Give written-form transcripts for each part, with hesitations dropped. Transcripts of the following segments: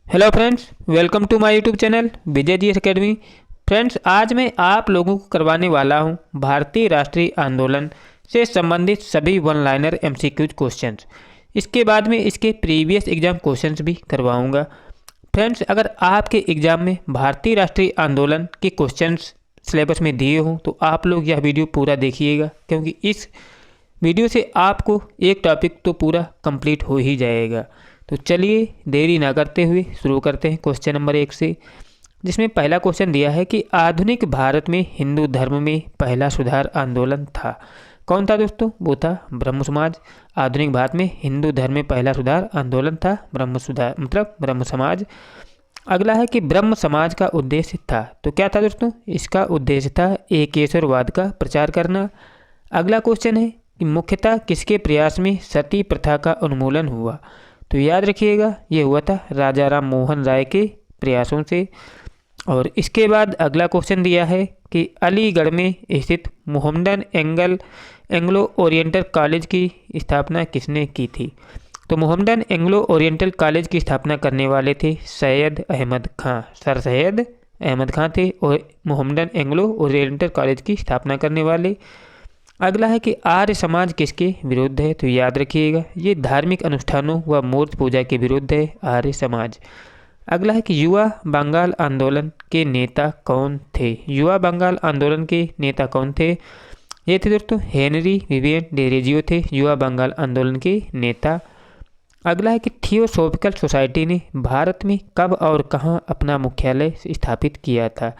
Hello friends, welcome to my YouTube channel Vijay ji academy. Friends, आज मैं आप लोगों को करवाने वाला हूं भारतीय राष्ट्रीय आंदोलन से संबंधित सभी वन लाइनर एमसीक्यूज क्वेश्चंस। इसके बाद में इसके प्रीवियस एग्जाम क्वेश्चंस भी करवाऊंगा। फ्रेंड्स, अगर आपके एग्जाम में भारतीय राष्ट्रीय आंदोलन के क्वेश्चंस सिलेबस में दिए हों तो आप लोग यह वीडियो पूरा देखिएगा, क्योंकि इस वीडियो से आपको एक टॉपिक तो पूरा कंप्लीट हो ही जाएगा। तो चलिए देरी ना करते हुए शुरू करते हैं क्वेश्चन नंबर 1 से, जिसमें पहला क्वेश्चन दिया है कि आधुनिक भारत में हिंदू धर्म में पहला सुधार आंदोलन था। कौन था दोस्तों? वो था ब्रह्म समाज। आधुनिक भारत में हिंदू धर्म में पहला सुधार आंदोलन था ब्रह्म सुधार मतलब ब्रह्म समाज। अगला है कि ब्रह्म समाज का उद्देश्य था, तो क्या था दोस्तों? इसका उद्देश्य था एकेश्वरवाद का प्रचार करना। अगला क्वेश्चन है कि मुख्यतः किसके प्रयास में सती प्रथा का उन्मूलन हुआ? तो याद रखिएगा, ये हुआ था राजा राम मोहन राय के प्रयासों से। और इसके बाद अगला क्वेश्चन दिया है कि अलीगढ़ में स्थित मोहम्मदन एंग्लो ओरिएंटल कॉलेज की स्थापना किसने की थी? तो मोहम्मदन एंग्लो ओरिएंटल कॉलेज की स्थापना करने वाले थे सैयद अहमद खां। सर सैयद अहमद खां थे और मोहम्मदन एंग्लो ओरिएंटल कॉलेज की स्थापना करने वाले। अगला है कि आर्य समाज किसके विरुद्ध है? तो याद रखिएगा, ये धार्मिक अनुष्ठानों व मूर्ति पूजा के विरुद्ध है आर्य समाज। अगला है कि युवा बंगाल आंदोलन के नेता कौन थे? युवा बंगाल आंदोलन के नेता कौन थे? ये थे दोस्तों हेनरी विवियन डेरेजियो थे युवा बंगाल आंदोलन के नेता। अगला है कि थियोसॉफिकल सोसाइटी ने भारत में कब और कहाँ अपना मुख्यालय स्थापित किया था?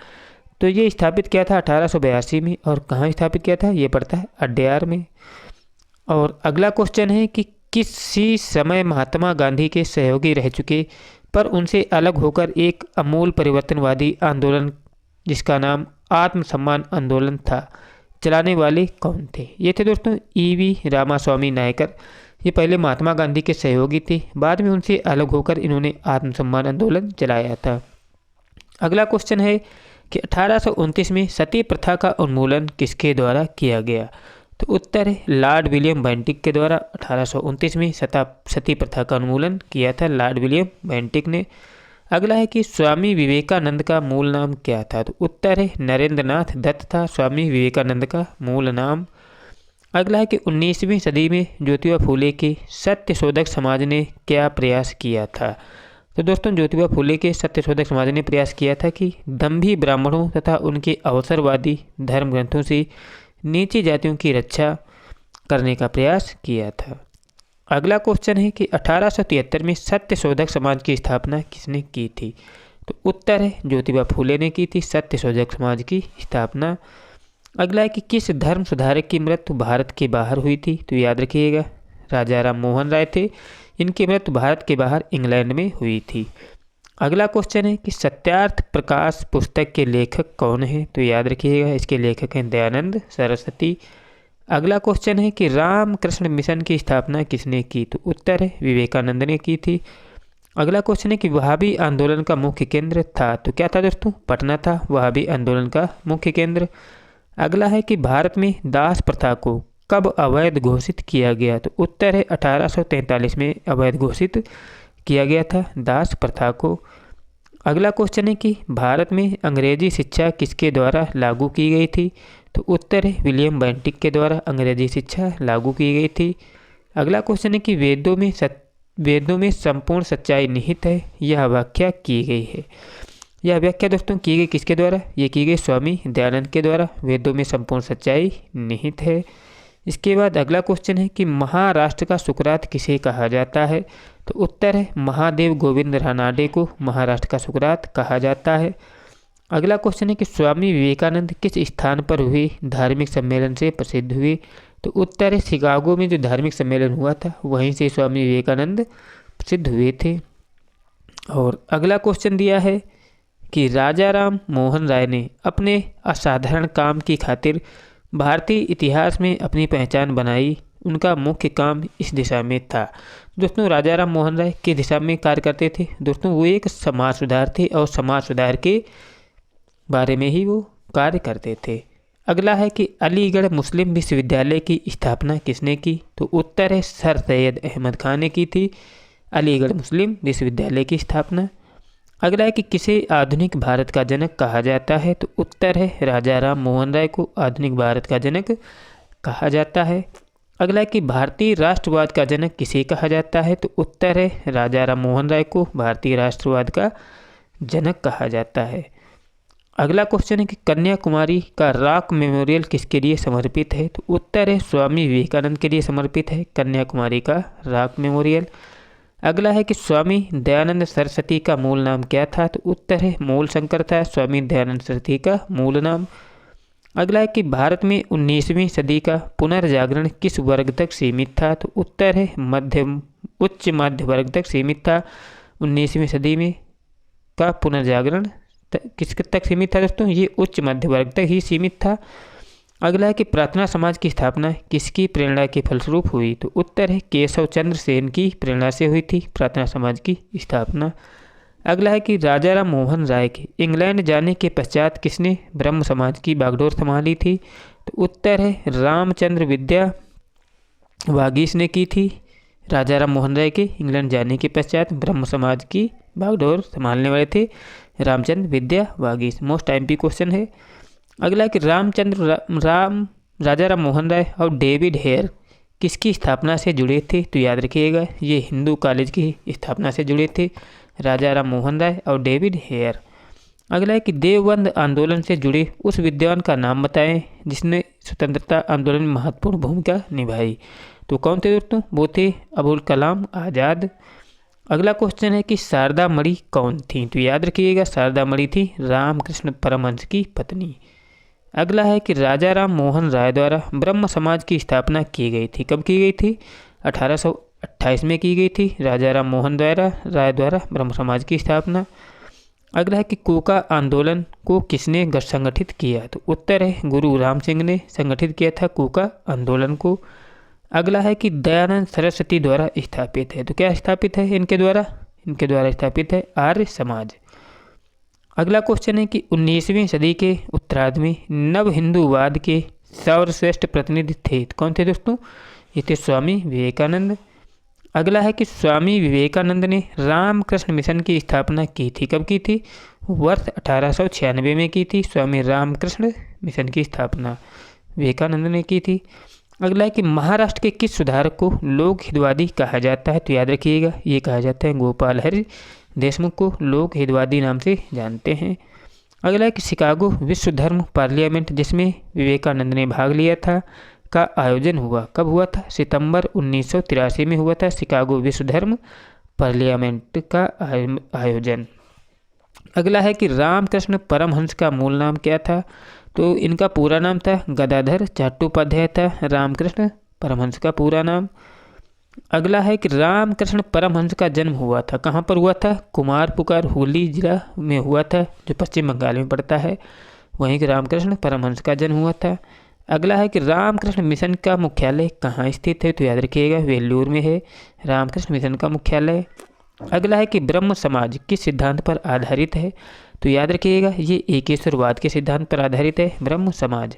तो ये स्थापित किया था 1882 में। और कहाँ स्थापित किया था? ये पड़ता है अड्यार में। और अगला क्वेश्चन है कि किसी समय महात्मा गांधी के सहयोगी रह चुके पर उनसे अलग होकर एक अमूल परिवर्तनवादी आंदोलन जिसका नाम आत्मसम्मान आंदोलन था, चलाने वाले कौन थे? ये थे दोस्तों ईवी रामास्वामी नायकर। ये पहले महात्मा गांधी के सहयोगी थे, बाद में उनसे अलग होकर इन्होंने आत्मसम्मान आंदोलन चलाया था। अगला क्वेश्चन है कि 1829 में सती प्रथा का उन्मूलन किसके द्वारा किया गया? तो उत्तर है लॉर्ड विलियम बेंटिक के द्वारा। 1829 में सती प्रथा का उन्मूलन किया था लॉर्ड विलियम बेंटिक ने। अगला है कि स्वामी विवेकानंद का मूल नाम क्या था? तो उत्तर है नरेंद्र नाथ दत्त था स्वामी विवेकानंद का मूल नाम। अगला है कि 19वीं सदी में ज्योतिबा फूले के सत्यशोधक समाज ने क्या प्रयास किया था? तो दोस्तों ज्योतिबा फूले के सत्यशोधक समाज ने प्रयास किया था कि दंभी ब्राह्मणों तथा उनके अवसरवादी धर्म ग्रंथों से नीची जातियों की रक्षा करने का प्रयास किया था। अगला क्वेश्चन है कि 1873 में सत्यशोधक समाज की स्थापना किसने की थी? तो उत्तर है ज्योतिबा फूले ने की थी सत्यशोधक समाज की स्थापना। अगला है कि किस धर्म सुधारक की मृत्यु भारत के बाहर हुई थी? तो याद रखिएगा, राजा राम मोहन राय थे। इनकी मृत्यु भारत के बाहर इंग्लैंड में हुई थी। अगला क्वेश्चन है कि सत्यार्थ प्रकाश पुस्तक के लेखक कौन है? तो याद रखिएगा, इसके लेखक हैं दयानंद सरस्वती। अगला क्वेश्चन है कि रामकृष्ण मिशन की स्थापना किसने की? तो उत्तर है विवेकानंद ने की थी। अगला क्वेश्चन है कि वहाबी आंदोलन का मुख्य केंद्र था, तो क्या था दोस्तों? पटना था वहाबी आंदोलन का मुख्य केंद्र। अगला है कि भारत में दास प्रथा को कब अवैध घोषित किया गया? तो उत्तर है 1843 में अवैध घोषित किया गया था दास प्रथा को। अगला क्वेश्चन है कि भारत में अंग्रेजी शिक्षा किसके द्वारा लागू की गई थी? तो उत्तर है विलियम बेंटिक के द्वारा अंग्रेजी शिक्षा लागू की गई थी। अगला क्वेश्चन है कि वेदों में संपूर्ण सच्चाई निहित है, यह व्याख्या की गई है। यह व्याख्या दोस्तों की गई किसके द्वारा? ये की गई स्वामी दयानंद के द्वारा। वेदों में संपूर्ण सच्चाई निहित है। इसके बाद अगला क्वेश्चन है कि महाराष्ट्र का सुकरात किसे कहा जाता है? तो उत्तर है महादेव गोविंद रानाडे को महाराष्ट्र का सुकरात कहा जाता है। अगला क्वेश्चन है कि स्वामी विवेकानंद किस स्थान पर हुए धार्मिक सम्मेलन से प्रसिद्ध हुए? तो उत्तर है शिकागो में जो धार्मिक सम्मेलन हुआ था वहीं से स्वामी विवेकानंद प्रसिद्ध हुए थे। और अगला क्वेश्चन दिया है कि राजा राम मोहन राय ने अपने असाधारण काम की खातिर भारतीय इतिहास में अपनी पहचान बनाई, उनका मुख्य काम इस दिशा में था। दोस्तों राजा राम मोहन राय किस दिशा में कार्य करते थे? दोस्तों वो एक समाज सुधार थे और समाज सुधार के बारे में ही वो कार्य करते थे। अगला है कि अलीगढ़ मुस्लिम विश्वविद्यालय की स्थापना किसने की? तो उत्तर है सर सैयद अहमद खान ने की थी अलीगढ़ मुस्लिम विश्वविद्यालय की स्थापना। अगला है कि किसे आधुनिक भारत का जनक कहा जाता है, तो उत्तर है राजा राम मोहन राय को आधुनिक भारत का जनक कहा जाता है। अगला है कि भारतीय राष्ट्रवाद का जनक किसे कहा जाता है, तो उत्तर है राजा राम मोहन राय को भारतीय राष्ट्रवाद का जनक कहा जाता है। अगला क्वेश्चन है कि कन्याकुमारी का रॉक मेमोरियल किसके लिए समर्पित है, तो उत्तर है स्वामी विवेकानंद के लिए समर्पित है कन्याकुमारी का रॉक मेमोरियल। अगला है कि स्वामी दयानंद सरस्वती का मूल नाम क्या था, तो उत्तर है मूल शंकर था स्वामी दयानंद सरस्वती का मूल नाम। अगला है कि भारत में 19वीं सदी का पुनर्जागरण किस वर्ग तक सीमित था, तो उत्तर है मध्यम उच्च मध्य वर्ग तक सीमित था। 19वीं सदी में का पुनर्जागरण किस तक सीमित था दोस्तों, ये उच्च मध्य वर्ग तक ही सीमित था। अगला है कि प्रार्थना समाज की स्थापना किसकी प्रेरणा के फलस्वरूप हुई, तो उत्तर है केशव चंद्र सेन की प्रेरणा से हुई थी प्रार्थना समाज की स्थापना। अगला है कि राजा राम मोहन राय के इंग्लैंड जाने के पश्चात किसने ब्रह्म समाज की बागडोर संभाली थी, तो उत्तर है रामचंद्र विद्या वागीश ने की थी। राजा राम मोहन राय के इंग्लैंड जाने के पश्चात ब्रह्म समाज की बागडोर संभालने वाले थे रामचंद्र विद्या वागीश। मोस्ट आईएमपी क्वेश्चन है। अगला है कि राजा राम मोहन राय और डेविड हेयर किसकी स्थापना से जुड़े थे, तो याद रखिएगा ये हिंदू कॉलेज की स्थापना से जुड़े थे राजा राम मोहन राय और डेविड हेयर। अगला है कि देवबंद आंदोलन से जुड़े उस विद्वान का नाम बताएं जिसने स्वतंत्रता आंदोलन में महत्वपूर्ण भूमिका निभाई, तो कौन थे दोस्तों, वो थे अबुल कलाम आज़ाद। अगला क्वेश्चन है कि शारदा मणि कौन थी, तो याद रखिएगा शारदा मणि थी रामकृष्ण परमहंस की पत्नी। अगला है कि राजा राम मोहन राय द्वारा ब्रह्म समाज की स्थापना की गई थी, कब की गई थी, 1828 में की गई थी राजा राम मोहन राय द्वारा ब्रह्म समाज की स्थापना। अगला है कि कोका आंदोलन को किसने संगठित किया, तो उत्तर है गुरु राम सिंह ने संगठित किया था कोका आंदोलन को। अगला है कि दयानंद सरस्वती द्वारा स्थापित है, तो क्या स्थापित है इनके द्वारा स्थापित है आर्य समाज। अगला क्वेश्चन है कि 19वीं सदी के उत्तरार्ध में नव हिंदूवाद के सर्वश्रेष्ठ प्रतिनिधि थे, तो कौन थे दोस्तों, ये थे स्वामी विवेकानंद। अगला है कि स्वामी विवेकानंद ने रामकृष्ण मिशन की स्थापना की थी, कब की थी, वर्ष 1896 में की थी स्वामी रामकृष्ण मिशन की स्थापना विवेकानंद ने की थी। अगला है कि महाराष्ट्र के किस सुधारक को लोक हितवादी कहा जाता है, तो याद रखिएगा ये कहा जाता है गोपाल हरि देशमुख को लोक हितवादी नाम से जानते हैं। अगला है कि शिकागो विश्व धर्म पार्लियामेंट जिसमें विवेकानंद ने भाग लिया था का आयोजन हुआ, कब हुआ था, सितंबर 1983 में हुआ था शिकागो विश्व धर्म पार्लियामेंट का आयोजन। अगला है कि रामकृष्ण परमहंस का मूल नाम क्या था, तो इनका पूरा नाम था गदाधर चट्टोपाध्याय था रामकृष्ण परमहंस का पूरा नाम। अगला है कि रामकृष्ण परमहंस का जन्म हुआ था, कहाँ पर हुआ था, कुमार पुकार हुगली जिला में हुआ था जो पश्चिम बंगाल में पड़ता है, वहीं रामकृष्ण परमहंस का जन्म हुआ था। अगला है कि रामकृष्ण मिशन का मुख्यालय कहाँ स्थित है, तो याद रखिएगा वेल्लूर में है रामकृष्ण मिशन का मुख्यालय। अगला है कि ब्रह्म समाज किस सिद्धांत पर आधारित है, तो याद रखिएगा ये एकेश्वरवाद के सिद्धांत पर आधारित है ब्रह्म समाज।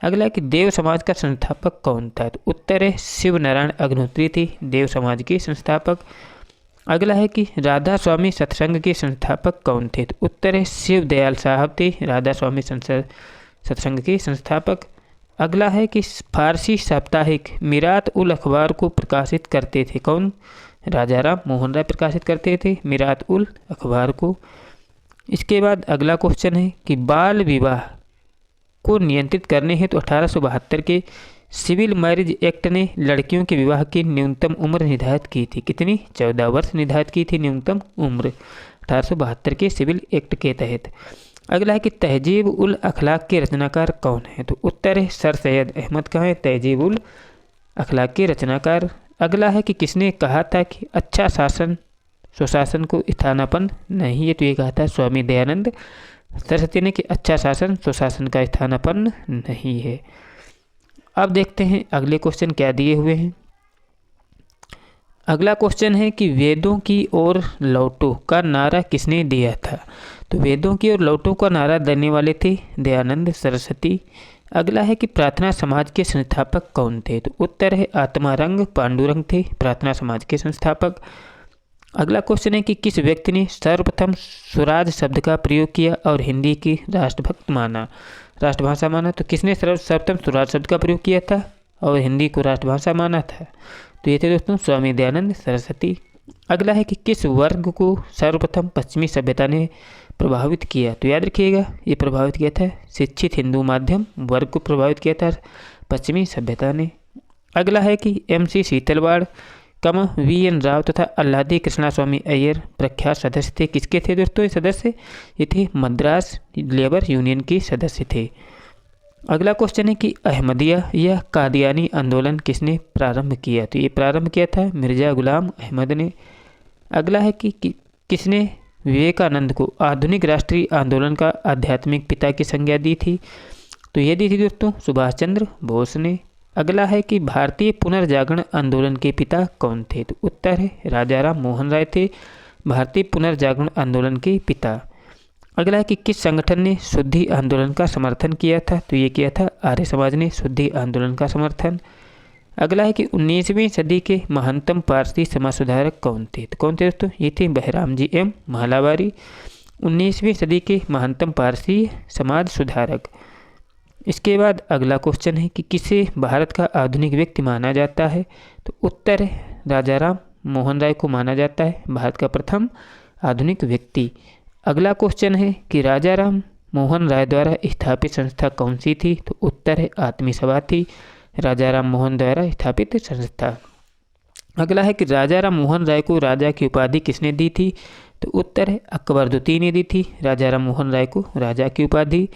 अगला है कि देव समाज का संस्थापक कौन था, तो उत्तर है शिव नारायण अग्निहोत्री थी देव समाज के संस्थापक। अगला है कि राधा स्वामी सत्संग के संस्थापक कौन थे, तो उत्तर है शिव दयाल साहब थे राधा स्वामी सत्संग के संस्थापक। अगला है कि फारसी साप्ताहिक मिरात उल अखबार को प्रकाशित करते थे कौन, राजा राम मोहन राय प्रकाशित करते थे मिरात उल अखबार को। इसके बाद अगला क्वेश्चन है कि बाल विवाह को नियंत्रित करने हेतु 1872 के सिविल मैरिज एक्ट ने लड़कियों के विवाह की न्यूनतम उम्र निर्धारित की थी, कितनी, 14 वर्ष निर्धारित की थी न्यूनतम उम्र 1872 के सिविल एक्ट के तहत। अगला है कि तहजीब उल अखलाक के रचनाकार कौन है, तो उत्तर है सर सैयद अहमद खां है तहजीब उल अखलाक के रचनाकार। अगला है कि किसने कहा था कि अच्छा शासन सुशासन को स्थानापन्न नहीं है, तो ये कहा था स्वामी दयानंद सरस्वती ने कि अच्छा शासन सुशासन का स्थानापन्न नहीं है। अब देखते हैं अगले क्वेश्चन क्या दिए हुए हैं। अगला क्वेश्चन है कि वेदों की ओर लौटो का नारा किसने दिया था, तो वेदों की ओर लौटो का नारा देने वाले थे दयानंद सरस्वती। अगला है कि प्रार्थना समाज के संस्थापक कौन थे, तो उत्तर है आत्मारंग पांडुरंग थे प्रार्थना समाज के संस्थापक। अगला क्वेश्चन है कि किस व्यक्ति ने सर्वप्रथम स्वराज शब्द का प्रयोग किया और हिंदी की राष्ट्रभाषा माना? तो किसने सर्वप्रथम स्वराज शब्द का प्रयोग किया था और हिंदी को राष्ट्रभाषा माना था? तो ये थे दोस्तों स्वामी दयानंद सरस्वती। अगला है कि किस वर्ग को सर्वप्रथम पश्चिमी सभ्यता ने प्रभावित किया? तो याद रखिएगा, ये प्रभावित किया था शिक्षित हिंदू माध्यम वर्ग को प्रभावित किया था पश्चिमी सभ्यता ने। अगला है कि MC शीतलवाड़, VN राव तथा आल्हादी कृष्णा स्वामी अय्यर प्रख्यात सदस्य थे। किसके थे दोस्तों ये सदस्य? ये थे मद्रास लेबर यूनियन के सदस्य थे। अगला क्वेश्चन है कि अहमदिया या कादियानी आंदोलन किसने प्रारंभ किया? तो ये प्रारंभ किया था मिर्जा गुलाम अहमद ने। अगला है कि किसने विवेकानंद को आधुनिक राष्ट्रीय आंदोलन का आध्यात्मिक पिता की संज्ञा दी थी? तो ये दी थी दोस्तों सुभाष चंद्र बोस ने। अगला है कि भारतीय पुनर्जागरण आंदोलन के पिता कौन थे? तो उत्तर है राजा राम मोहन राय थे भारतीय पुनर्जागरण आंदोलन के पिता। अगला है कि किस संगठन ने शुद्धि आंदोलन का समर्थन किया था? तो ये किया था आर्य समाज ने शुद्धि आंदोलन का समर्थन। अगला है कि 19वीं सदी के महानतम पारसी समाज सुधारक कौन थे? तो कौन थे दोस्तों? ये थे बहराम जी M महालावारी, 19वीं सदी के महानतम पारसी समाज सुधारक। इसके बाद अगला क्वेश्चन है कि किसे भारत का आधुनिक व्यक्ति माना जाता है? तो उत्तर है राजा राम मोहन राय को माना जाता है भारत का प्रथम आधुनिक व्यक्ति। अगला क्वेश्चन है कि राजा राम मोहन राय द्वारा स्थापित संस्था कौन सी थी? तो उत्तर है आत्मी सभा थी राजा राम मोहन द्वारा स्थापित संस्था। अगला है कि राजा राम मोहन राय को राजा की उपाधि किसने दी थी? तो उत्तर है अकबर द्वितीय ने दी थी राजा राम मोहन राय को राजा की उपाधि।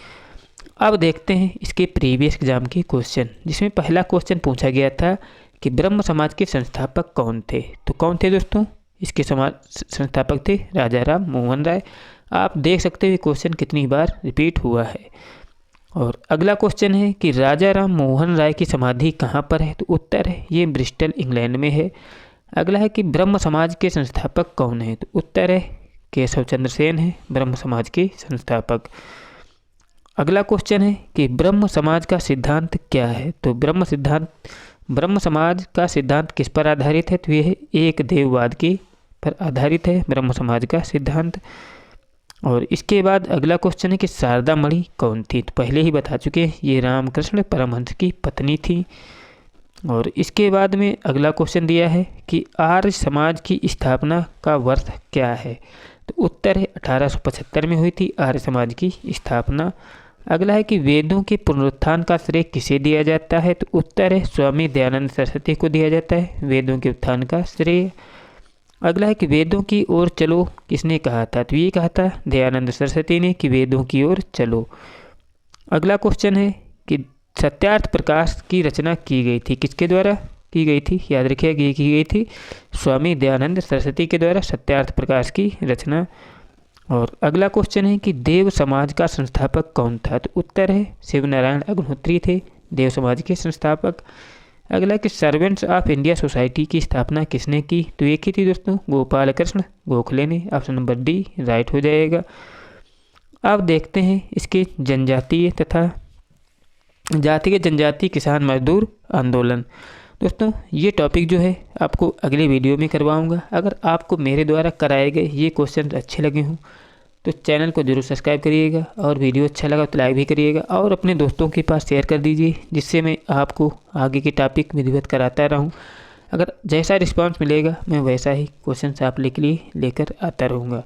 अब देखते हैं इसके प्रीवियस एग्जाम के क्वेश्चन, जिसमें पहला क्वेश्चन पूछा गया था कि ब्रह्म समाज के संस्थापक कौन थे? तो कौन थे दोस्तों? इसके संस्थापक थे राजा राम मोहन राय। आप देख सकते हो क्वेश्चन कितनी बार रिपीट हुआ है। और अगला क्वेश्चन है कि राजा राम मोहन राय की समाधि कहाँ पर है? तो उत्तर है ये ब्रिस्टल इंग्लैंड में है। अगला है कि ब्रह्म समाज के संस्थापक कौन है? तो उत्तर है केशव चंद्र सेन है ब्रह्म समाज के संस्थापक। अगला क्वेश्चन है कि ब्रह्म समाज का सिद्धांत क्या है? तो ब्रह्म समाज का सिद्धांत किस पर आधारित है? तो यह एक देववाद के पर आधारित है ब्रह्म समाज का सिद्धांत। और इसके बाद अगला क्वेश्चन है कि शारदा मणि कौन थी? तो पहले ही बता चुके हैं ये रामकृष्ण परमहंस की पत्नी थी। और इसके बाद में अगला क्वेश्चन दिया है कि आर्य समाज की स्थापना का वर्ष क्या है? तो उत्तर है 1875 में हुई थी आर्य समाज की स्थापना। अगला है कि वेदों के पुनरुत्थान का श्रेय किसे दिया जाता है? तो उत्तर है स्वामी दयानंद सरस्वती को दिया जाता है वेदों के उत्थान का श्रेय। अगला है कि वेदों की ओर चलो किसने कहा था? तो ये कहा था दयानंद सरस्वती ने कि वेदों की ओर चलो। अगला क्वेश्चन है कि सत्यार्थ प्रकाश की रचना की गई थी किसके द्वारा की गई थी? याद रखिएगा ये की गई थी स्वामी दयानंद सरस्वती के द्वारा सत्यार्थ प्रकाश की रचना। और अगला क्वेश्चन है कि देव समाज का संस्थापक कौन था? तो उत्तर है शिवनारायण अग्निहोत्री थे देव समाज के संस्थापक। अगला कि सर्वेंट्स ऑफ इंडिया सोसाइटी की स्थापना किसने की? तो एक ही थी दोस्तों गोपाल कृष्ण गोखले ने। ऑप्शन नंबर डी राइट हो जाएगा। अब देखते हैं इसके जनजातीय तथा जातीय जनजातीय किसान मजदूर आंदोलन। दोस्तों ये टॉपिक जो है आपको अगले वीडियो में करवाऊंगा। अगर आपको मेरे द्वारा कराए गए ये क्वेश्चन अच्छे लगे हों तो चैनल को जरूर सब्सक्राइब करिएगा और वीडियो अच्छा लगा तो लाइक भी करिएगा और अपने दोस्तों के पास शेयर कर दीजिए, जिससे मैं आपको आगे के टॉपिक विधिवत कराता रहूं। अगर जैसा रिस्पांस मिलेगा मैं वैसा ही क्वेश्चन आप के लिए लेकर आता रहूँगा।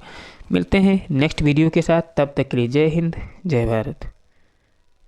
मिलते हैं नेक्स्ट वीडियो के साथ, तब तक के लिए जय हिंद जय भारत।